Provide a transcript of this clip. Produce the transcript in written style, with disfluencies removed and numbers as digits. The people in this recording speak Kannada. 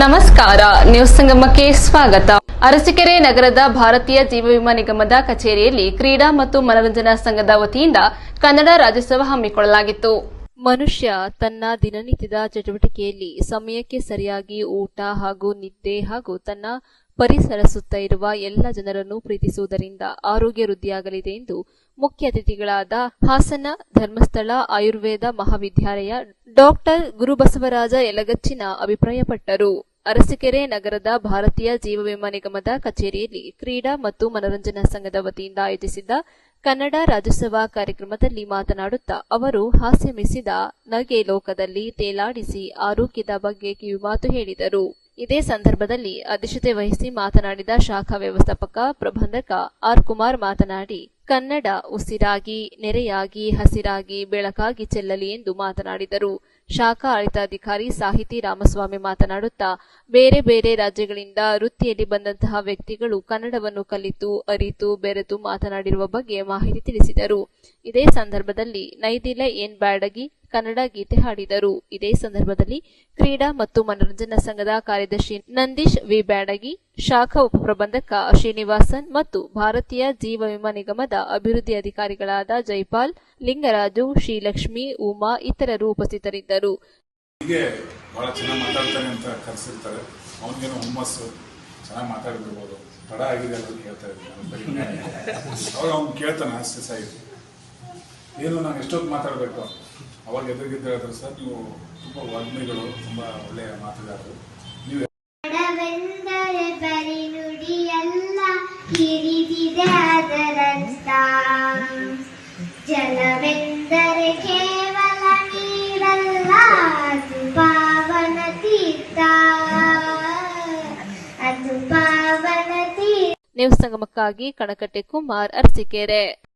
ನಮಸ್ಕಾರ, ನ್ಯೂಸ್ ಸಂಗಮಕ್ಕೆ ಸ್ವಾಗತ. ಅರಸೀಕೆರೆ ನಗರದ ಭಾರತೀಯ ಜೀವ ವಿಮಾ ನಿಗಮದ ಕಚೇರಿಯಲ್ಲಿ ಕ್ರೀಡಾ ಮತ್ತು ಮನರಂಜನಾ ಸಂಘದ ವತಿಯಿಂದ ಕನ್ನಡ ರಾಜ್ಯೋತ್ಸವ ಹಮ್ಮಿಕೊಳ್ಳಲಾಗಿತ್ತು. ಮನುಷ್ಯ ತನ್ನ ದಿನನಿತ್ಯದ ಚಟುವಟಿಕೆಯಲ್ಲಿ ಸಮಯಕ್ಕೆ ಸರಿಯಾಗಿ ಊಟ ಹಾಗೂ ನಿದ್ದೆ ಹಾಗೂ ತನ್ನ ಪರಿಸರ ಸುತ್ತ ಇರುವ ಎಲ್ಲ ಜನರನ್ನು ಪ್ರೀತಿಸುವುದರಿಂದ ಆರೋಗ್ಯ ವೃದ್ಧಿಯಾಗಲಿದೆ ಎಂದು ಮುಖ್ಯ ಅತಿಥಿಗಳಾದ ಹಾಸನ ಧರ್ಮಸ್ಥಳ ಆಯುರ್ವೇದ ಮಹಾವಿದ್ಯಾಲಯ ಡಾಕ್ಟರ್ ಗುರುಬಸವರಾಜ ಯಲಗಚ್ಚಿನ ಅಭಿಪ್ರಾಯಪಟ್ಟರು. ಅರಸೀಕೆರೆ ನಗರದ ಭಾರತೀಯ ಜೀವ ವಿಮಾ ನಿಗಮದ ಕಚೇರಿಯಲ್ಲಿ ಕ್ರೀಡಾ ಮತ್ತು ಮನರಂಜನಾ ಸಂಘದ ವತಿಯಿಂದ ಆಯೋಜಿಸಿದ್ದ ಕನ್ನಡ ರಾಜ್ಯೋತ್ಸವ ಕಾರ್ಯಕ್ರಮದಲ್ಲಿ ಮಾತನಾಡುತ್ತಾ ಅವರು ಹಾಸ್ಯ ಮಿಶ್ರಿದ ನಗೆ ಲೋಕದಲ್ಲಿ ತೇಲಾಡಿಸಿ ಆರೋಗ್ಯದ ಬಗ್ಗೆ ಕಿವಿಮಾತು ಹೇಳಿದರು. ಇದೇ ಸಂದರ್ಭದಲ್ಲಿ ಅಧ್ಯಕ್ಷತೆ ವಹಿಸಿ ಮಾತನಾಡಿದ ಶಾಖಾ ವ್ಯವಸ್ಥಾಪಕ ಪ್ರಬಂಧಕ ಆರ್. ಕುಮಾರ್ ಮಾತನಾಡಿ, ಕನ್ನಡ ಉಸಿರಾಗಿ, ನೆರೆಯಾಗಿ, ಹಸಿರಾಗಿ, ಬೆಳಕಾಗಿ ಚೆಲ್ಲಲಿ ಎಂದು ಮಾತನಾಡಿದರು. ಶಾಖಾ ಆಡಳಿತಾಧಿಕಾರಿ ಸಾಹಿತಿ ರಾಮಸ್ವಾಮಿ ಮಾತನಾಡುತ್ತಾ, ಬೇರೆ ಬೇರೆ ರಾಜ್ಯಗಳಿಂದ ವೃತ್ತಿಯಲ್ಲಿ ಬಂದಂತಹ ವ್ಯಕ್ತಿಗಳು ಕನ್ನಡವನ್ನು ಕಲಿತು, ಅರಿತು, ಬೆರೆತು ಮಾತನಾಡಿರುವ ಬಗ್ಗೆ ಮಾಹಿತಿ ತಿಳಿಸಿದರು. ಇದೇ ಸಂದರ್ಭದಲ್ಲಿ ನೈದಿಲೆ ಏನ್ ಬ್ಯಾಡಗಿ ಕನ್ನಡ ಗೀತೆ ಹಾಡಿದರು. ಇದೇ ಸಂದರ್ಭದಲ್ಲಿ ಕ್ರೀಡಾ ಮತ್ತು ಮನರಂಜನಾ ಸಂಘದ ಕಾರ್ಯದರ್ಶಿ ನಂದೀಶ್ ವಿ ಬ್ಯಾಡಗಿ, ಶಾಖಾ ಉಪಪ್ರಬಂಧಕ ಶ್ರೀನಿವಾಸನ್ ಮತ್ತು ಭಾರತೀಯ ಜೀವ ವಿಮಾ ನಿಗಮದ ಅಭಿವೃದ್ಧಿ ಅಧಿಕಾರಿಗಳಾದ ಜೈಪಾಲ್, ಲಿಂಗರಾಜು, ಶ್ರೀಲಕ್ಷ್ಮಿ, ಉಮಾ ಇತರರು ಉಪಸ್ಥಿತರಿದ್ದರು. ಬಹಳ ಚೆನ್ನಾಗಿ ಮಾತಾಡ್ತಾನೆ ಅಂತ ಕರೆಸಿರ್ತಾರೆ. ಅವನಿಗೇನೋ ಹುಮ್ಮಸ್ಸು, ಚೆನ್ನಾಗಿ ಮಾತಾಡಿರ್ಬೋದು, ತಡ ಆಗಿದೆ ಅಂತ ಹೇಳ್ತಾ ಇದ್ದೀನಿ. ಅವಾಗ ಅವ್ನು ಕೇಳ್ತಾನೆ ಅಷ್ಟೇ ಸಾಯಿತು, ಏನು ನಾನು ಎಷ್ಟೊತ್ತು ಮಾತಾಡಬೇಕು? ಅವಾಗ ಎದುರಿಗಿದ್ದ ಹೇಳಿದ್ರು, ಸರ್ ನೀವು ತುಂಬ ವಾಗ್ಮಿಗಳು, ತುಂಬ ಒಳ್ಳೆಯ ಮಾತುಗಾರರು. ನೀವು ಹಿರಿದಿದೆ ಅದರಂತ ಜಲವೆಂದರೆ ಕೇವಲ ನೀರಲ್ಲ, ಅದು ಪಾವನ ತೀರ್ಥ, ಅದು ಪಾವನ ತೀರ್ಥ. ನ್ಯೂಸ್ ಸಂಗಮಕ್ಕಾಗಿ ಕಣಕಟ್ಟೆ ಕುಮಾರ್, ಅರಸೀಕೆರೆ.